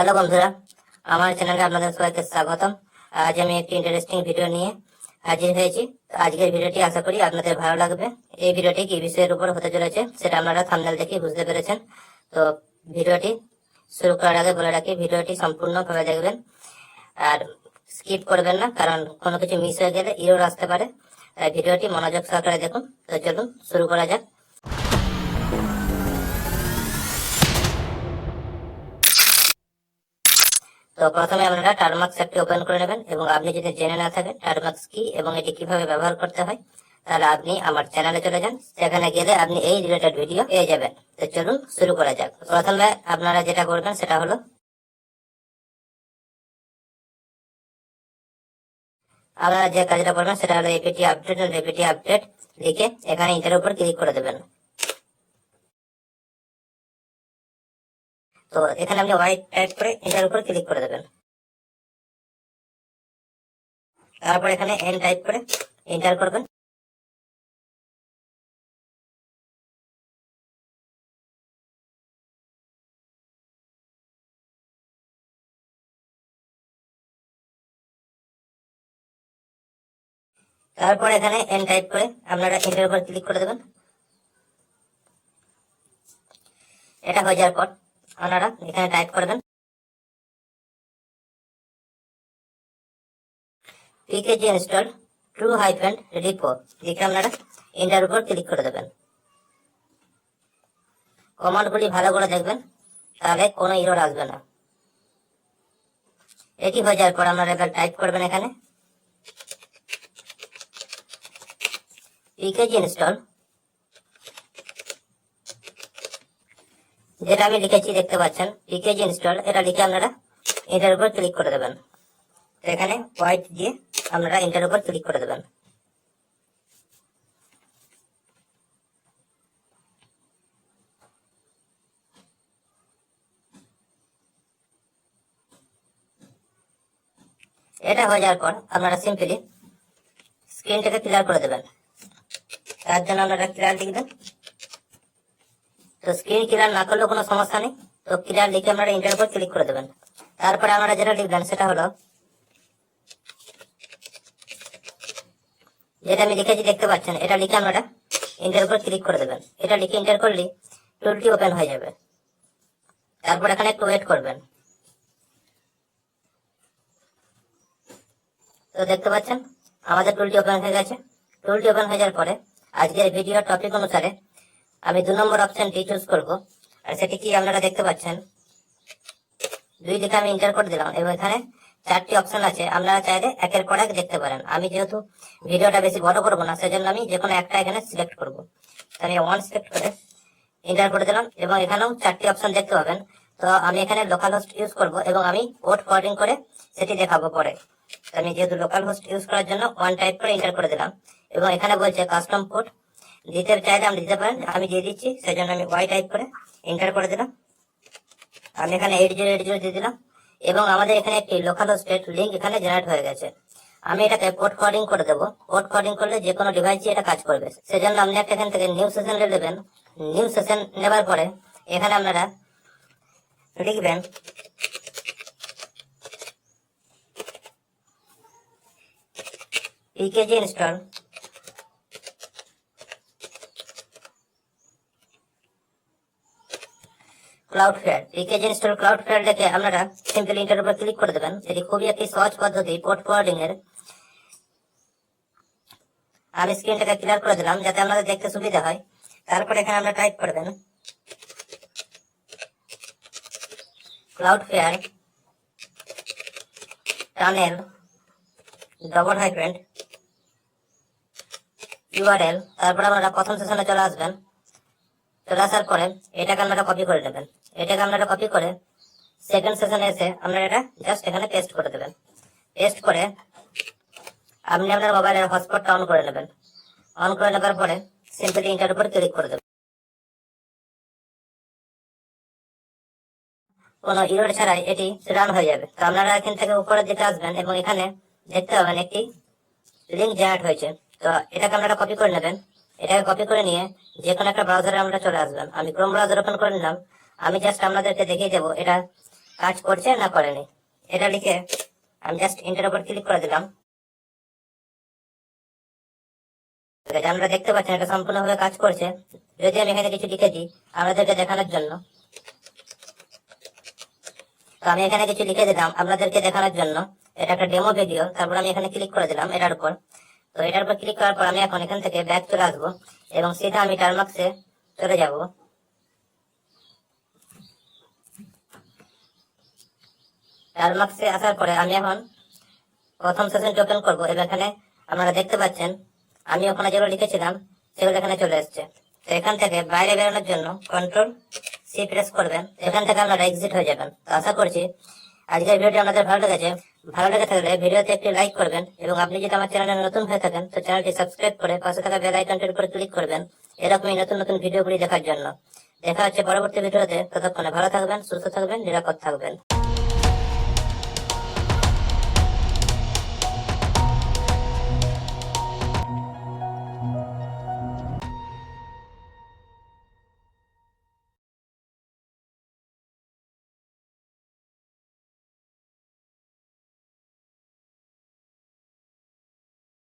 Hello বন্ধুরা, আমার চ্যানেলে আপনাদের সবাইকে স্বাগতম। আজ আমি একটি ইন্টারেস্টিং ভিডিও নিয়ে হাজির হয়েছি। আজকের ভিডিওটি আশা করি আপনাদের ভালো লাগবে। এই ভিডিওটি কি বিষয়ের উপর হতে চলেছে সেটা আপনারা থাম্বনেল দেখে বুঝতে পেরেছেন। তো ভিডিওটি শুরু করার আগে বলে রাখি, ভিডিওটি সম্পূর্ণভাবে দেখবেন আর স্কিপ করবেন না, কারণ কোনো কিছু মিস হয়ে গেলে এরর আসতে পারে। তাই ভিডিওটি মনোযোগ সহকারে দেখুন। তো চলুন শুরু করা যাক। তো প্রথমে আপনারা টার্মাক্স অ্যাপটি ওপেন করে নেবেন, এবং আপনি যদি জেনে না থাকেন টার্মাক্স কি এবং এটি কিভাবে ব্যবহার করতে হয়, তাহলে আপনি আমার চ্যানেলে চলে যান। সেখানে গেলে আপনি এই রিলেটেড ভিডিও পেয়ে যাবেন। তো চলুন শুরু করা যাক। প্রথমে আপনারা যেটা করবেন সেটা হলো, আপনারা যে কাজটা করবেন সেটা হলো এপিটি আপডেট লিখে এখানে ইন্টার উপর ক্লিক করে দেবেন। তো এখানে আপনি হোয়াইট টাইপ করে এন্টার উপর ক্লিক করে দেবেন। তারপর এখানে এন টাইপ করে এন্টার করবেন। তারপর এখানে এন টাইপ করে আপনারা এন্টার উপর ক্লিক করে দেবেন। এটা হয়ে যাওয়ার পর আপনারা এখানে টাইপ করবেন পিকেজি ইনস্টল ট্রু-রিপো লিখে আপনারা এন্টার উপর ক্লিক করে দেবেন। কমান্ডগুলি ভালো করে দেখবেন, তাহলে কোনো এরর আসবে না। এটি হয়ে যাওয়ার পর আপনারা এবার টাইপ করবেন এখানে পিকেজি ইনস্টল, যেটা আমি লিখেছি দেখতে পাচ্ছেন পিকেজি ইনস্টল, এটা লিখে আপনারা এন্টার উপর ক্লিক করে দেবেন। এখানে হোয়াইট দিয়ে আপনারা এন্টার উপর ক্লিক করে দেবেন। এটা হয়ে যাওয়ার পর আপনারা সিম্পলি স্ক্রিনটাকে ক্লিয়ার করে দেবেন। তার জন্য আপনারা ক্লিয়ার লিখবেন। তো স্ক্রিন ক্লিয়ার না করলেও কোনো সমস্যা নেই। তো ক্লিয়ার লিখে আপনারা এন্টার উপর ক্লিক করে দেবেন। তারপরে আপনারা যেটা লিখবেন সেটা হলো, যেটা আমি লিখেছি দেখতে পাচ্ছেন, এটা লিখে আপনারা এন্টার উপর ক্লিক করে দেবেন। এটা লিখে এন্টার করলে টুলটি ওপেন হয়ে যাবে। তারপর এখানে একটু ওয়েট করবেন। তো দেখতে পাচ্ছেন আমাদের টুলটি ওপেন হয়ে গেছে। টুলটি ওপেন হয়ে যাওয়ার পরে আজকের ভিডিওর টপিক অনুসারে আমি 2 নম্বর অপশনটি চুজ করব। আর সেটি কি আপনারা দেখতে পাচ্ছেন, 2 দিকে আমি এন্টার করে দিলাম এবং এখানে 4টি অপশন আছে। আপনারা চাইলে একের পর এক দেখতে পারেন। আমি যেহেতু ভিডিওটা বেশি বড় করবো না, সেজন্য আমি যে কোনো একটা এখানে সিলেক্ট করব। আমি 1 সিলেক্ট করে এন্টার করে দিলাম, এবং এখানেও 4টি অপশন দেখতে পাবেন। তো আমি এখানে লোকাল হোস্ট ইউজ করব, এবং আমি পোর্ট ফরওয়ার্ডিং করে সেটি দেখাবো পরে। আমি যেহেতু লোকাল হোস্ট ইউজ করার জন্য 1 টাইপ করে এন্টার করে দিলাম, এবং এখানে বলছে কাস্টম পোর্ট দিতে চাইলে আপনি দিতে পারেন। আমি দিয়ে দিচ্ছি, সেজন্য আমি ওয়াই টাইপ করে এন্টার করে দিলাম। আমি এখানে 8080 দিয়ে দিলাম, এবং আমাদের এখানে একটি লোকাল হোস্টের লিঙ্ক এখানে জেনারেট হয়ে গেছে। আমি এটাকে পোর্ট ফরওয়ার্ডিং করে দেবো। পোর্ট ফরওয়ার্ডিং করলে যে কোনো ডিভাইসে এটা কাজ করবে। সেজন্য আপনি একটা এখান থেকে নিউ সেশন নেবেন। নিউ সেশন নেবার পরে এখানে আপনারা লিখবেন PKG install Cloudflare. PKG install Cloudflare দেখে আপনারা সিম্পলি এন্টার উপর ক্লিক করে দেবেন। এটি খুবই একটি সহজ পদ্ধতি পোর্ট ফরওয়ার্ডিং এর। আমি স্ক্রিনটাকে ক্লিয়ার করে দিলাম যাতে আপনাদের দেখতে সুবিধা হয়। তারপর এখানে আমরা টাইপ করবেন ক্লাউডফ্লেয়ার টানেল URL। তারপর আপনারা প্রথম সেশনে চলে আসবেন। চলে আসার পরে এটাকে আপনারা কপি করে নেবেন। এটাকে আপনারা কপি করে সেকেন্ড সেশনে এসে আপনারা এটা জাস্ট এখানে পেস্ট করে দেবেন। পেস্ট করে আপনি আপনার মোবাইলের হটস্পটটা অন করে নেবেন। অন করে নেবার পরে সিম্পলি এন্টার উপর ক্লিক করে দেবেন। কোনো এরর ছাড়াই এটি রান হয়ে যাবে। তো আপনারা এখান থেকে উপরের দিকে আসবেন, এবং এখানে দেখতে পাবেন একটি লিঙ্ক জেনারেট হয়েছে। তো এটাকে আপনারা কপি করে নেবেন। এটাকে কপি করে নিয়ে যে কোনো একটা ব্রাউজারে আমরা চলে আসবেন। আমি ক্রোম ব্রাউজার ওপেন করে নিলাম। আমি জাস্ট আপনাদেরকে দেখিয়ে দেবো এটা কাজ করছে না করেনি, এটা লিখে আমি জাস্ট এন্টার উপর ক্লিক করে দিলাম। ঠিক আছে, আমরা দেখতে পাচ্ছেন এটা সম্পূর্ণভাবে কাজ করছে। যদি আমি এখানে কিছু লিখে দিই আপনাদেরকে দেখানোর জন্য, তো আমি এখানে কিছু লিখে দিলাম আপনাদেরকে দেখানোর জন্য। এটা একটা ডেমো ভিডিও। তারপর আমি এখানে ক্লিক করে দিলাম এটার উপর। তো এটার উপর ক্লিক করার পর আমি এখন এখান থেকে ব্যাক চলে আসবো এবং সিধা আমি টার্মাক্সে চলে যাব। টার্মাক্সে আসার পরে আমি এখন প্রথম সেশনটি ওপেন করবো এবং এখানে আপনারা দেখতে পাচ্ছেন আমি ওখানে যেগুলো লিখেছিলাম সেগুলো এখানে চলে এসছে। তো এখান থেকে বাইরে বেরোনোর জন্য কন্ট্রোল সি প্রেস করবেন, এখান থেকে আপনারা এক্সিট হয়ে যাবেন। তো আশা করছি আজকের ভিডিওটি আপনাদের ভালো লেগেছে। ভালো লেগে থাকলে ভিডিওতে একটি লাইক করবেন এবং আপনি যদি আমার চ্যানেলে নতুন হয়ে থাকেন তো চ্যানেলটি সাবস্ক্রাইব করে পাশে থাকা বেল আইকনটির উপর ক্লিক করবেন এরকমই নতুন নতুন ভিডিওগুলি দেখার জন্য। দেখা হচ্ছে পরবর্তী ভিডিওতে। ততক্ষণে ভালো থাকবেন, সুস্থ থাকবেন, নিরাপদ থাকবেন।